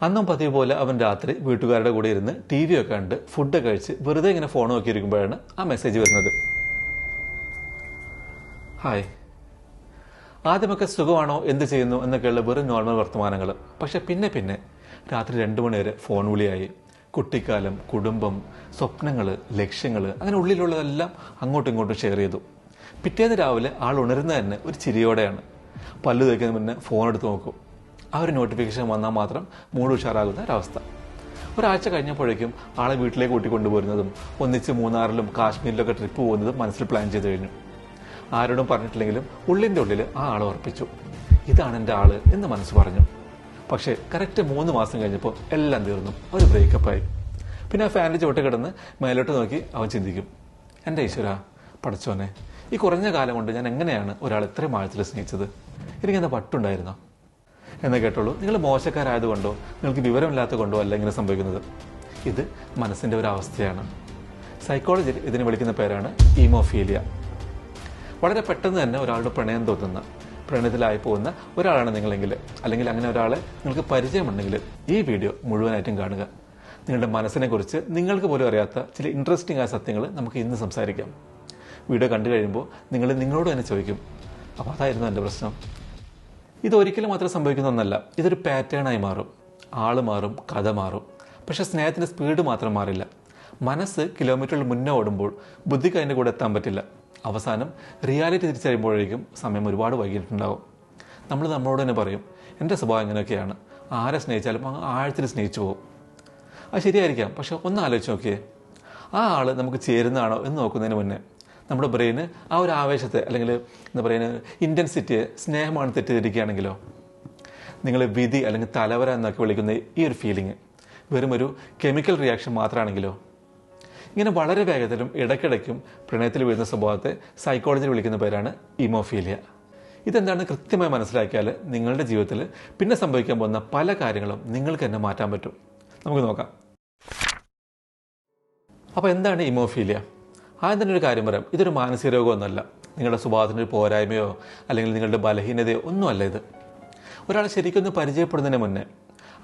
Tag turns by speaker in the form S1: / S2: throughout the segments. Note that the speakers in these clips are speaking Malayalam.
S1: അന്നും പതിവ് പോലെ അവൻ രാത്രി വീട്ടുകാരുടെ കൂടെ ഇരുന്ന് ടി വി ഒക്കെ കണ്ട് ഫുഡ് കഴിച്ച് വെറുതെ ഇങ്ങനെ ഫോൺ നോക്കിയിരിക്കുമ്പോഴാണ് ആ മെസ്സേജ് വരുന്നത്. ഹായ്. ആദ്യമൊക്കെ സുഖമാണോ, എന്ത് ചെയ്യുന്നു എന്നൊക്കെയുള്ള വെറും നോർമൽ വർത്തമാനങ്ങൾ. പക്ഷെ പിന്നെ രാത്രി 2 മണി വരെ ഫോൺ വിളിയായി. കുട്ടിക്കാലം, കുടുംബം, സ്വപ്നങ്ങൾ, ലക്ഷ്യങ്ങൾ, അങ്ങനെ ഉള്ളിലുള്ളതെല്ലാം അങ്ങോട്ടും ഇങ്ങോട്ടും ഷെയർ ചെയ്തു. പിറ്റേന്ന് രാവിലെ ആൾ ഉണരുന്നത് തന്നെ ഒരു ചിരിയോടെയാണ്. പല്ല് തേക്കുന്നതിന് മുന്നേ ഫോൺ എടുത്ത് നോക്കും. ആ ഒരു നോട്ടിഫിക്കേഷൻ വന്നാൽ മാത്രം മൂഡ് ഉഷാറാകുന്ന ഒരവസ്ഥ. ഒരാഴ്ച കഴിഞ്ഞപ്പോഴേക്കും ആളെ വീട്ടിലേക്ക് കൂട്ടിക്കൊണ്ടുപോരുന്നതും ഒന്നിച്ച് മൂന്നാറിലും കാശ്മീരിലൊക്കെ ട്രിപ്പ് പോകുന്നതും മനസ്സിൽ പ്ലാൻ ചെയ്ത് കഴിഞ്ഞു. ആരോടും പറഞ്ഞിട്ടില്ലെങ്കിലും ഉള്ളിൻ്റെ ഉള്ളിൽ ആ ആളെ ഉറപ്പിച്ചു. ഇതാണ് എൻ്റെ ആള് എന്ന് മനസ്സ് പറഞ്ഞു. പക്ഷേ കറക്റ്റ് 3 മാസം കഴിഞ്ഞപ്പോൾ എല്ലാം തീർന്നു. ഒരു ബ്രേക്കപ്പായി. പിന്നെ ആ ഫാനിൽ ചുവട്ട് കിടന്ന് മേലോട്ട് നോക്കി അവൻ ചിന്തിക്കും, എൻ്റെ ഈശ്വര, പടച്ചോനെ, ഈ കുറഞ്ഞ കാലം കൊണ്ട് ഞാൻ എങ്ങനെയാണ് ഒരാൾ ഇത്രയും ആഴത്തിൽ സ്നേഹിച്ചത്? എനിക്കെന്താ പട്ടുണ്ടായിരുന്നോ എന്ന് കേട്ടുള്ളൂ. നിങ്ങൾ മോശക്കാരായതുകൊണ്ടോ നിങ്ങൾക്ക് വിവരമില്ലാത്ത കൊണ്ടോ അല്ല ഇങ്ങനെ സംഭവിക്കുന്നത്. ഇത് മനസ്സിൻ്റെ ഒരു അവസ്ഥയാണ്. സൈക്കോളജിയിൽ ഇതിന് വിളിക്കുന്ന പേരാണ് ഈമോഫീലിയ. വളരെ പെട്ടെന്ന് തന്നെ ഒരാളുടെ പ്രണയം തോന്നുന്ന, പ്രണയത്തിലായി പോകുന്ന ഒരാളാണ് നിങ്ങളെങ്കിൽ, അല്ലെങ്കിൽ അങ്ങനെ ഒരാളെ നിങ്ങൾക്ക് പരിചയമുണ്ടെങ്കിൽ ഈ വീഡിയോ മുഴുവനായിട്ടും കാണുക. നിങ്ങളുടെ മനസ്സിനെ കുറിച്ച് നിങ്ങൾക്ക് പോലും അറിയാത്ത ചില ഇൻട്രസ്റ്റിംഗ് ആയ സത്യങ്ങൾ നമുക്ക് ഇന്ന് സംസാരിക്കാം. വീഡിയോ കണ്ടു കഴിയുമ്പോൾ നിങ്ങൾ നിങ്ങളോട് തന്നെ ചോദിക്കും, അപ്പോൾ അതായിരുന്നു എൻ്റെ പ്രശ്നം. ഇതൊരിക്കലും മാത്രം സംഭവിക്കുന്ന ഒന്നല്ല. ഇതൊരു പാറ്റേണായി മാറും. ആൾ മാറും, കഥ മാറും. പക്ഷേ സ്നേഹത്തിൻ്റെ സ്പീഡ് മാത്രം മാറില്ല. മനസ്സ് കിലോമീറ്ററുകൾ മുന്നേ ഓടുമ്പോൾ ബുദ്ധിക്ക് അതിൻ്റെ കൂടെ എത്താൻ പറ്റില്ല. അവസാനം റിയാലിറ്റി തിരിച്ചറിയുമ്പോഴേക്കും സമയം ഒരുപാട് വൈകിട്ടുണ്ടാവും. നമ്മൾ നമ്മളോട് തന്നെ പറയും, എൻ്റെ സ്വഭാവം ഇങ്ങനെയൊക്കെയാണ്, ആരെ സ്നേഹിച്ചാലും ആഴത്തിൽ സ്നേഹിച്ചു പോകും. അത് ശരിയായിരിക്കാം. പക്ഷെ ഒന്ന് ആലോചിച്ച് നോക്കിയേ, ആ ആൾ നമുക്ക് ചേരുന്നതാണോ എന്ന് നോക്കുന്നതിന് മുന്നേ നമ്മുടെ ബ്രെയിന് ആ ഒരു ആവേശത്തെ, അല്ലെങ്കിൽ എന്താ പറയുക, ഇൻറ്റൻസിറ്റിയെ സ്നേഹമാണ് തെറ്റിദ്ധരിക്കുകയാണെങ്കിലോ? നിങ്ങൾ വിധി അല്ലെങ്കിൽ തലവര എന്നൊക്കെ വിളിക്കുന്ന ഈ ഒരു ഫീലിംഗ് വെറും ഒരു കെമിക്കൽ റിയാക്ഷൻ മാത്രമാണെങ്കിലോ? ഇങ്ങനെ വളരെ വേഗത്തിലും ഇടയ്ക്കിടയ്ക്കും പ്രണയത്തിൽ വീഴുന്ന സ്വഭാവത്തെ സൈക്കോളജിയിൽ വിളിക്കുന്ന പേരാണ് ഈമോഫീലിയ. ഇതെന്താണെന്ന് കൃത്യമായി മനസ്സിലാക്കിയാൽ നിങ്ങളുടെ ജീവിതത്തിൽ പിന്നെ സംഭവിക്കാൻ പോകുന്ന പല കാര്യങ്ങളും നിങ്ങൾക്ക് തന്നെ മാറ്റാൻ പറ്റും. നമുക്ക് നോക്കാം. അപ്പോൾ എന്താണ് ഈമോഫീലിയ? ആദ്യം തന്നെ ഒരു കാര്യം പറയാം, ഇതൊരു മാനസിക രോഗമൊന്നുമല്ല. നിങ്ങളുടെ സ്വഭാവത്തിൻ്റെ ഒരു പോരായ്മയോ അല്ലെങ്കിൽ നിങ്ങളുടെ ബലഹീനതയോ ഒന്നുമല്ല ഇത്. ഒരാളെ ശരിക്കൊന്ന് പരിചയപ്പെടുന്നതിന് മുന്നേ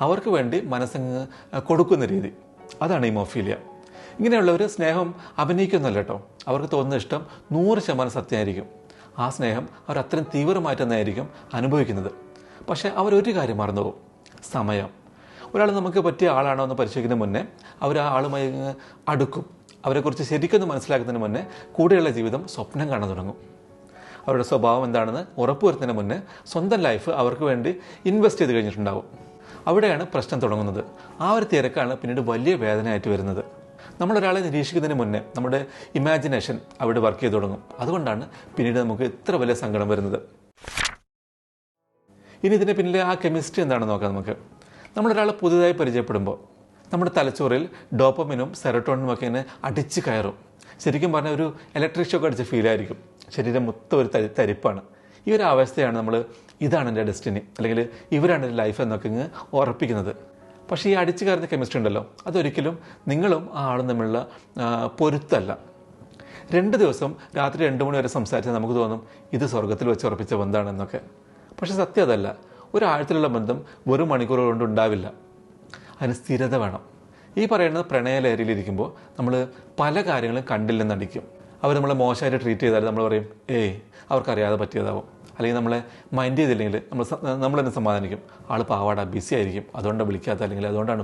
S1: അവർക്ക് വേണ്ടി മനസ്സങ്ങ് കൊടുക്കുന്ന രീതി, അതാണ് ഈമോഫീലിയ. ഇങ്ങനെയുള്ളവർ സ്നേഹം അഭിനയിക്കുന്നല്ല കേട്ടോ. അവർക്ക് തോന്നുന്ന ഇഷ്ടം 100% സത്യമായിരിക്കും. ആ സ്നേഹം അവർ അത്രയും തീവ്രമായിട്ട് തന്നെയായിരിക്കും അനുഭവിക്കുന്നത്. പക്ഷേ അവരൊരു കാര്യം മറന്നു പോകും, സമയം. ഒരാൾ നമുക്ക് പറ്റിയ ആളാണോ എന്ന് പരിശോധിക്കുന്നതിന് മുന്നേ അവർ ആ ആളുമായി അടുക്കും. അവരെക്കുറിച്ച് ശരിക്കൊന്ന് മനസ്സിലാക്കുന്നതിന് മുന്നേ കൂടെയുള്ള ജീവിതം സ്വപ്നം കാണാൻ തുടങ്ങും. അവരുടെ സ്വഭാവം എന്താണെന്ന് ഉറപ്പുവരുത്തുന്നതിന് മുന്നേ സ്വന്തം ലൈഫ് അവർക്ക് വേണ്ടി ഇൻവെസ്റ്റ് ചെയ്ത് കഴിഞ്ഞിട്ടുണ്ടാവും. അവിടെയാണ് പ്രശ്നം തുടങ്ങുന്നത്. ആ ഒരു തിരക്കാണ് പിന്നീട് വലിയ വേദനയായിട്ട് വരുന്നത്. നമ്മളൊരാളെ നിരീക്ഷിക്കുന്നതിന് മുന്നേ നമ്മുടെ ഇമാജിനേഷൻ അവിടെ വർക്ക് ചെയ്ത് തുടങ്ങും. അതുകൊണ്ടാണ് പിന്നീട് നമുക്ക് ഇത്ര വലിയ സങ്കടം വരുന്നത്. ഇനി ഇതിൻ്റെ പിന്നിലെ ആ കെമിസ്ട്രി എന്താണെന്ന് നോക്കാം നമുക്ക്. നമ്മളൊരാളെ പുതുതായി പരിചയപ്പെടുമ്പോൾ നമ്മുടെ തലച്ചോറിൽ ഡോപ്പമിനും സെറട്ടോണിനും ഒക്കെ ഇങ്ങനെ അടിച്ച് കയറും. ശരിക്കും പറഞ്ഞാൽ ഒരു ഇലക്ട്രിക് ഷോക്ക് അടിച്ച ഫീലായിരിക്കും. ശരീരം മൊത്തം ഒരു തരിപ്പാണ്. ഈ ഒരു അവസ്ഥയാണ് നമ്മൾ ഇതാണ് എൻ്റെ ഡെസ്റ്റിനി, അല്ലെങ്കിൽ ഇവരാണ് എൻ്റെ ലൈഫ് എന്നൊക്കെ ഇങ്ങ് ഉറപ്പിക്കുന്നത്. പക്ഷേ ഈ അടിച്ചു കയറുന്ന കെമിസ്ട്രി ഉണ്ടല്ലോ, അതൊരിക്കലും നിങ്ങളും ആ ആളും തമ്മിലുള്ള പൊരുത്തല്ല. 2 ദിവസം രാത്രി 2 മണി വരെ സംസാരിച്ചാൽ നമുക്ക് തോന്നും ഇത് സ്വർഗത്തിൽ വെച്ച് ഉറപ്പിച്ച ബന്ധമാണെന്നൊക്കെ. പക്ഷെ സത്യം അതല്ല. ഒരാഴത്തിലുള്ള ബന്ധം വെറും മണിക്കൂറുകൾ കൊണ്ട് ഉണ്ടാവില്ല. അതിന് സ്ഥിരത വേണം. ഈ പറയുന്നത് പ്രണയലഹരിയിലിരിക്കുമ്പോൾ നമ്മൾ പല കാര്യങ്ങളും കണ്ടില്ലെന്നടിക്കും. അവർ നമ്മളെ മോശമായിട്ട് ട്രീറ്റ് ചെയ്താൽ നമ്മൾ പറയും, അവർക്കറിയാതെ പറ്റിയതാവും. അല്ലെങ്കിൽ നമ്മളെ മൈൻഡ് ചെയ്തില്ലെങ്കിൽ നമ്മൾ തന്നെ സമാധാനിക്കും, ആൾ പാവാടാ, ബിസി ആയിരിക്കും, അതുകൊണ്ടാണ് വിളിക്കാത്ത, അല്ലെങ്കിൽ അതുകൊണ്ടാണ്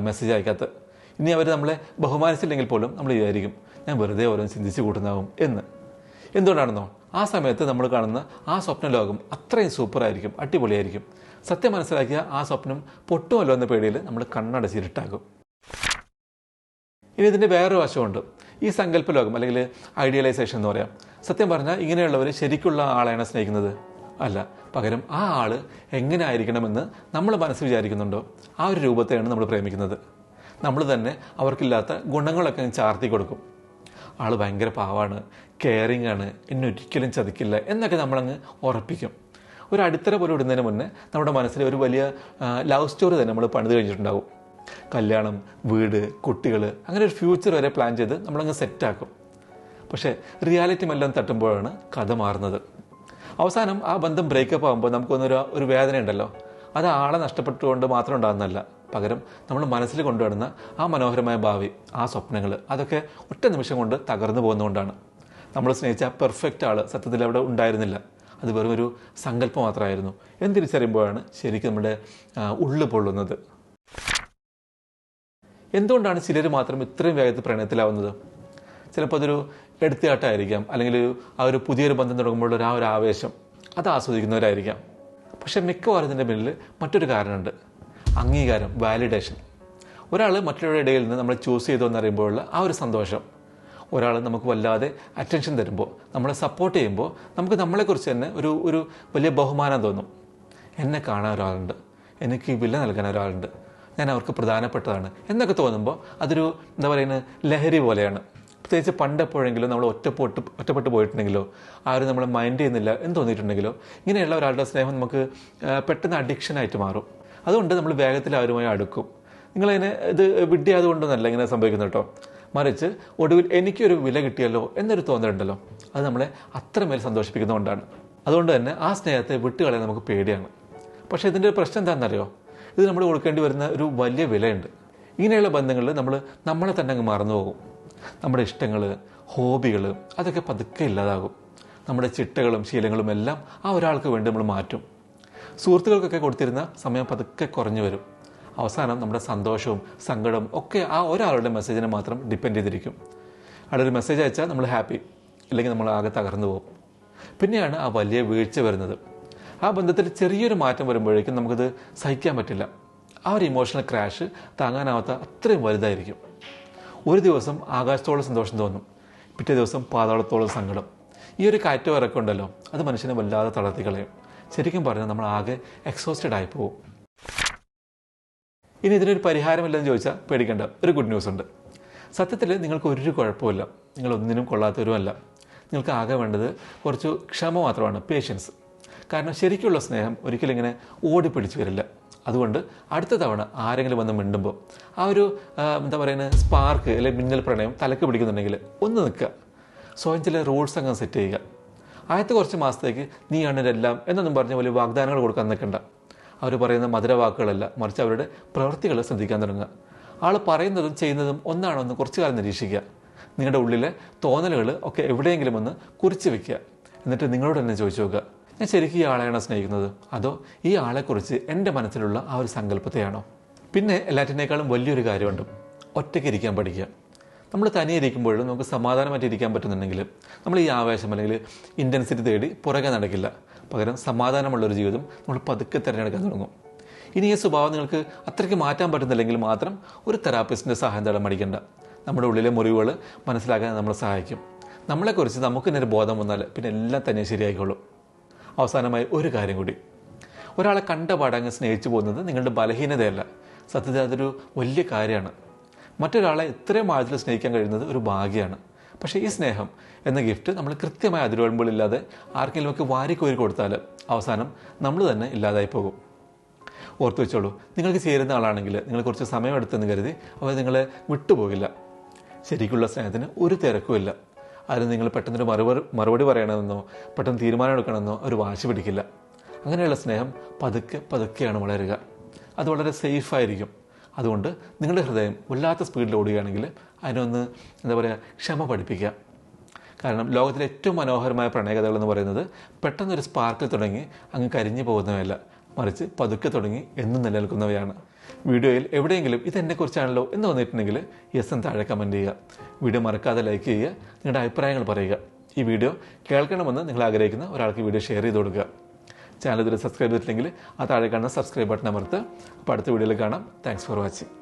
S1: മെസ്സേജ് അയക്കാത്തത്. ഇനി അവർ നമ്മളെ ബഹുമാനിച്ചില്ലെങ്കിൽ പോലും നമ്മൾ വിചാരിക്കും ഞാൻ വെറുതെ ഓരോന്ന് ചിന്തിച്ച് കൂട്ടുന്നാവും എന്ന്. എന്തുകൊണ്ടാണെന്നോ? ആ സമയത്ത് നമ്മൾ കാണുന്ന ആ സ്വപ്ന ലോകം അത്രയും സൂപ്പറായിരിക്കും, അടിപൊളിയായിരിക്കും. സത്യം മനസ്സിലാക്കിയ ആ സ്വപ്നം പൊട്ടുമല്ലോ എന്ന പേടിയിൽ നമ്മൾ കണ്ണടച്ചിരുട്ടാക്കും. ഇനി ഇതിൻ്റെ വേറൊരു വശമുണ്ട്. ഈ സങ്കല്പ ലോകം അല്ലെങ്കിൽ ഐഡിയലൈസേഷൻ എന്ന് പറയാം. സത്യം പറഞ്ഞാൽ ഇങ്ങനെയുള്ളവർ ശരിക്കുള്ള ആളെയാണ് സ്നേഹിക്കുന്നത് അല്ല. പകരം ആ ആൾ എങ്ങനെ ആയിരിക്കണമെന്ന് നമ്മൾ മനസ്സ് വിചാരിക്കുന്നുണ്ടോ ആ ഒരു രൂപത്തെയാണ് നമ്മൾ പ്രേമിക്കുന്നത്. നമ്മൾ തന്നെ അവർക്കില്ലാത്ത ഗുണങ്ങളൊക്കെ ചാർത്തി കൊടുക്കും. ആൾ ഭയങ്കര പാവാണ്, കെയറിങ് ആണ്, എന്നെ ഒരിക്കലും ചതിക്കില്ല എന്നൊക്കെ നമ്മളങ്ങ് ഉറപ്പിക്കും. ഒരു അടിത്തറ പോലും ഇടുന്നതിന് മുന്നേ നമ്മുടെ മനസ്സിൽ ഒരു വലിയ ലവ് സ്റ്റോറി തന്നെ നമ്മൾ പണിത് കഴിഞ്ഞിട്ടുണ്ടാവും. കല്യാണം, വീട്, കുട്ടികൾ, അങ്ങനെ ഒരു ഫ്യൂച്ചർ വരെ പ്ലാൻ ചെയ്ത് നമ്മളങ്ങ് സെറ്റാക്കും. പക്ഷേ റിയാലിറ്റി എല്ലാം തട്ടുമ്പോഴാണ് കഥ മാറുന്നത്. അവസാനം ആ ബന്ധം ബ്രേക്കപ്പ് ആകുമ്പോൾ നമുക്കൊന്നൊരു വേദന ഉണ്ടല്ലോ, അത് ആളെ നഷ്ടപ്പെട്ടുകൊണ്ട് മാത്രം ഉണ്ടാകുന്നതല്ല, പകരം നമ്മൾ മനസ്സിൽ കൊണ്ടുവരുന്ന ആ മനോഹരമായ ഭാവി, ആ സ്വപ്നങ്ങൾ, അതൊക്കെ ഒറ്റ നിമിഷം കൊണ്ട് തകർന്നു പോകുന്നതുകൊണ്ടാണ്. നമ്മൾ സ്നേഹിച്ച പെർഫെക്റ്റ് ആൾ സത്യത്തിൽ അവിടെ ഉണ്ടായിരുന്നില്ല. അത് വെറും ഒരു സങ്കല്പം മാത്രമായിരുന്നു എന്ന് തിരിച്ചറിയുമ്പോഴാണ് ശരിക്കും നമ്മുടെ ഉള്ളു പൊള്ളുന്നത്. എന്തുകൊണ്ടാണ് ചിലർ മാത്രം ഇത്രയും വേഗത്തിൽ പ്രണയത്തിലാവുന്നത്? ചിലപ്പോൾ അതൊരു എടുത്തുകാട്ടായിരിക്കാം, അല്ലെങ്കിൽ ആ ഒരു പുതിയൊരു ബന്ധം തുടങ്ങുമ്പോഴുള്ള ആ ഒരു ആവേശം അത് ആസ്വദിക്കുന്നവരായിരിക്കാം. പക്ഷെ മിക്കവാറും ഇതിൻ്റെ പിന്നിൽ മറ്റൊരു കാരണമുണ്ട്: അംഗീകാരം, വാലിഡേഷൻ. ഒരാൾ മറ്റുള്ളവരുടെ ഇടയിൽ നിന്ന് നമ്മൾ ചൂസ് ചെയ്തു എന്നറിയുമ്പോഴുള്ള ആ ഒരു സന്തോഷം. ഒരാൾ നമുക്ക് വല്ലാതെ അറ്റൻഷൻ തരുമ്പോൾ, നമ്മളെ സപ്പോർട്ട് ചെയ്യുമ്പോൾ നമുക്ക് നമ്മളെക്കുറിച്ച് തന്നെ ഒരു വലിയ ബഹുമാനം തോന്നും. എന്നെ കാണാൻ ഒരാളുണ്ട്, എനിക്ക് വില നൽകാൻ ഒരാളുണ്ട്, ഞാൻ അവർക്ക് പ്രധാനപ്പെട്ടതാണ് എന്നൊക്കെ തോന്നുമ്പോൾ അതൊരു ലഹരി പോലെയാണ്. പ്രത്യേകിച്ച് പണ്ടെപ്പോഴെങ്കിലും നമ്മൾ ഒറ്റപ്പെട്ട് പോയിട്ടുണ്ടെങ്കിലോ, ആരും നമ്മളെ മൈൻഡ് ചെയ്യുന്നില്ല എന്ന് തോന്നിയിട്ടുണ്ടെങ്കിലോ, ഇങ്ങനെയുള്ള ഒരാളുടെ സ്നേഹം നമുക്ക് പെട്ടെന്ന് അഡിക്ഷനായിട്ട് മാറും. അതുകൊണ്ട് നമ്മൾ വേഗത്തിൽ അവരുമായി അടുക്കും. നിങ്ങളതിനെ ഇത് വിഡ്ഢിയായതുകൊണ്ടൊന്നല്ല ഇങ്ങനെ സംഭവിക്കുന്നത് കേട്ടോ. മറിച്ച് ഒടുവിൽ എനിക്കൊരു വില കിട്ടിയല്ലോ എന്നൊരു തോന്നലുണ്ടല്ലോ, അത് നമ്മളെ അത്രമേൽ സന്തോഷിപ്പിക്കുന്നതുകൊണ്ടാണ്. അതുകൊണ്ട് തന്നെ ആ സ്നേഹത്തെ വിട്ടുകളയാൻ നമുക്ക് പേടിയാണ്. പക്ഷേ ഇതിൻ്റെ ഒരു പ്രശ്നം എന്താണെന്നറിയോ? ഇത് നമ്മൾ കൊടുക്കേണ്ടി വരുന്ന ഒരു വലിയ വിലയുണ്ട്. ഇങ്ങനെയുള്ള ബന്ധങ്ങളിൽ നമ്മളെ തന്നെ അങ്ങ് മറന്നു പോകും. നമ്മുടെ ഇഷ്ടങ്ങൾ, ഹോബികൾ അതൊക്കെ പതുക്കെ ഇല്ലാതാകും. നമ്മുടെ ചിട്ടകളും ശീലങ്ങളും എല്ലാം ആ ഒരാൾക്ക് വേണ്ടി നമ്മൾ മാറ്റും. സുഹൃത്തുക്കൾക്കൊക്കെ കൊടുത്തിരുന്ന സമയം പതുക്കെ കുറഞ്ഞു വരും. അവസാനം നമ്മുടെ സന്തോഷവും സങ്കടവും ഒക്കെ ആ ഒരാളുടെ മെസ്സേജിനെ മാത്രം ഡിപ്പെൻഡ് ചെയ്തിരിക്കും. അയാളൊരു മെസ്സേജ് അയച്ചാൽ നമ്മൾ ഹാപ്പി, ഇല്ലെങ്കിൽ നമ്മൾ ആകെ തകർന്നു പോകും. പിന്നെയാണ് ആ വലിയ വീഴ്ച വരുന്നത്. ആ ബന്ധത്തിൽ ചെറിയൊരു മാറ്റം വരുമ്പോഴേക്കും നമുക്കത് സഹിക്കാൻ പറ്റില്ല. ആ ഒരു ഇമോഷണൽ ക്രാഷ് താങ്ങാനാവാത്ത അത്രയും വലുതായിരിക്കും. ഒരു ദിവസം ആകാശത്തോളം സന്തോഷം തോന്നും, പിറ്റേ ദിവസം പാതാളത്തോളം സങ്കടം. ഈ ഒരു കയറ്റം ഇറക്കം ഉണ്ടല്ലോ, അത് മനുഷ്യനെ വല്ലാതെ തളർത്തിക്കളയും. ശരിക്കും പറഞ്ഞാൽ നമ്മൾ ആകെ എക്സോസ്റ്റഡ് ആയി പോകും. ഇനി ഇതിനൊരു പരിഹാരമില്ലെന്ന് ചോദിച്ചാൽ പേടിക്കേണ്ട, ഒരു ഗുഡ് ന്യൂസ് ഉണ്ട്. സത്യത്തിൽ നിങ്ങൾക്ക് ഒരു കുഴപ്പമില്ല, നിങ്ങളൊന്നിനും കൊള്ളാത്തവരുമല്ല. നിങ്ങൾക്ക് ആകെ വേണ്ടത് കുറച്ച് ക്ഷമ മാത്രമാണ്, പേഷ്യൻസ്. കാരണം ശരിക്കുള്ള സ്നേഹം ഒരിക്കലും ഇങ്ങനെ ഓടിപ്പിടിച്ച് വരില്ല. അതുകൊണ്ട് അടുത്ത തവണ ആരെങ്കിലും വന്ന് മിണ്ടുമ്പോൾ ആ ഒരു സ്പാർക്ക് അല്ലെങ്കിൽ മിന്നൽ പ്രണയം തലക്ക് പിടിക്കുന്നുണ്ടെങ്കിൽ ഒന്ന് നിൽക്കുക. സ്വയം ചില റൂൾസ് അങ്ങ് സെറ്റ് ചെയ്യുക. ആദ്യത്തെ കുറച്ച് മാസത്തേക്ക് നീയാണ് എല്ലാം എന്നൊന്നും പറഞ്ഞ് വലിയ വാഗ്ദാനങ്ങൾ കൊടുക്കാൻ നിൽക്കണ്ട. അവർ പറയുന്ന മധുരവാക്കുകളല്ല, മറിച്ച് അവരുടെ പ്രവൃത്തികൾ ശ്രദ്ധിക്കാൻ തുടങ്ങുക. ആൾ പറയുന്നതും ചെയ്യുന്നതും ഒന്നാണോ എന്ന് കുറച്ചു കാലം നിരീക്ഷിക്കുക. നിങ്ങളുടെ ഉള്ളിലെ തോന്നലുകൾ ഒക്കെ എവിടെയെങ്കിലും ഒന്ന് കുറിച്ച് വെക്കുക. എന്നിട്ട് നിങ്ങളോട് തന്നെ ചോദിച്ചു നോക്കുക, ഞാൻ ശരിക്കും ഈ ആളെയാണോ സ്നേഹിക്കുന്നത്, അതോ ഈ ആളെക്കുറിച്ച് എൻ്റെ മനസ്സിലുള്ള ആ ഒരു സങ്കല്പത്തെയാണോ? പിന്നെ എല്ലാറ്റിനേക്കാളും വലിയൊരു കാര്യമുണ്ട്, ഒറ്റയ്ക്ക് ഇരിക്കാൻ പഠിക്കുക. നമ്മൾ തനിയെ ഇരിക്കുമ്പോഴും നമുക്ക് സമാധാനമായിട്ട് ഇരിക്കാൻ പറ്റുന്നുണ്ടെങ്കിൽ നമ്മൾ ഈ ആവേശം അല്ലെങ്കിൽ ഇൻറ്റൻസിറ്റി തേടി പുറകെ നടക്കില്ല. പകരം സമാധാനമുള്ളൊരു ജീവിതം നമ്മൾ പതുക്കെ തിരഞ്ഞെടുക്കാൻ തുടങ്ങും. ഇനി ഈ സ്വഭാവം നിങ്ങൾക്ക് അത്രയ്ക്ക് മാറ്റാൻ പറ്റുന്നില്ലെങ്കിൽ മാത്രം ഒരു തെറാപ്പിസ്റ്റിൻ്റെ സഹായം തേടാൻ മടിക്കണ്ട. നമ്മുടെ ഉള്ളിലെ മുറിവുകൾ മനസ്സിലാക്കാൻ നമ്മളെ സഹായിക്കും. നമ്മളെക്കുറിച്ച് നമുക്ക് തന്നെ ഒരു ബോധം വന്നാൽ പിന്നെ എല്ലാം തന്നെ ശരിയായിക്കോളും. അവസാനമായി ഒരു കാര്യം കൂടി, ഒരാളെ കണ്ട പാടങ്ങ് സ്നേഹിച്ചു പോകുന്നത് നിങ്ങളുടെ ബലഹീനതയല്ല, സത്യത്തിൽ അതൊരു വലിയ കാര്യമാണ്. മറ്റൊരാളെ ഇത്രയും ആഴത്തിൽ സ്നേഹിക്കാൻ കഴിയുന്നത് ഒരു ഭാഗ്യമാണ്. പക്ഷേ ഈ സ്നേഹം എന്ന ഗിഫ്റ്റ് നമ്മൾ കൃത്യമായ അതിരുവഴുമ്പില്ലാതെ ആർക്കെങ്കിലുമൊക്കെ വാരിക്കോരി കൊടുത്താൽ അവസാനം നമ്മൾ തന്നെ ഇല്ലാതായി പോകും. ഓർത്തു വെച്ചോളൂ, നിങ്ങൾക്ക് ചേരുന്ന ആളാണെങ്കിൽ നിങ്ങൾ കുറച്ച് സമയമെടുത്തെന്ന് കരുതി അവർ നിങ്ങളെ വിട്ടുപോകില്ല. ശരിക്കുള്ള സ്നേഹത്തിന് ഒരു തിരക്കുമില്ല. അതിന് നിങ്ങൾ പെട്ടെന്നൊരു മറുപടി പറയണമെന്നോ പെട്ടെന്ന് തീരുമാനം എടുക്കണമെന്നോ ഒരു വാശി പിടിക്കില്ല. അങ്ങനെയുള്ള സ്നേഹം പതുക്കെയാണ് വളരുക. അത് വളരെ സേഫായിരിക്കും. അതുകൊണ്ട് നിങ്ങളുടെ ഹൃദയം വല്ലാത്ത സ്പീഡിൽ ഓടുകയാണെങ്കിൽ അതിനൊന്ന് ക്ഷമ പഠിപ്പിക്കുക. കാരണം ലോകത്തിലെ ഏറ്റവും മനോഹരമായ പ്രണയകഥകൾ എന്ന് പറയുന്നത് പെട്ടെന്നൊരു സ്പാർക്കിൽ തുടങ്ങി അങ്ങ് കരിഞ്ഞു പോകുന്നവയല്ല, മറിച്ച് പതുക്കെ തുടങ്ങി എന്നും നിലനിൽക്കുന്നവയാണ്. വീഡിയോയിൽ എവിടെയെങ്കിലും ഇതെന്നെക്കുറിച്ചാണല്ലോ എന്ന് തോന്നിയിട്ടുണ്ടെങ്കിൽ യെസ് എന്ന് താഴെ കമൻറ്റ് ചെയ്യുക. വീഡിയോ മറക്കാതെ ലൈക്ക് ചെയ്യുക, നിങ്ങളുടെ അഭിപ്രായങ്ങൾ പറയുക. ഈ വീഡിയോ കേൾക്കണമെന്ന് നിങ്ങൾ ആഗ്രഹിക്കുന്ന ഒരാൾക്ക് വീഡിയോ ഷെയർ ചെയ്ത് കൊടുക്കുക. ചാനൽ ഇതുവരെ സബ്സ്ക്രൈബ് ചെയ്തിട്ടില്ലെങ്കിൽ ആ താഴെ കാണുന്ന സബ്സ്ക്രൈബ് ബട്ടൺ അമർത്തുക. അപ്പോൾ അടുത്ത വീഡിയോയിൽ കാണാം. Thanks for watching.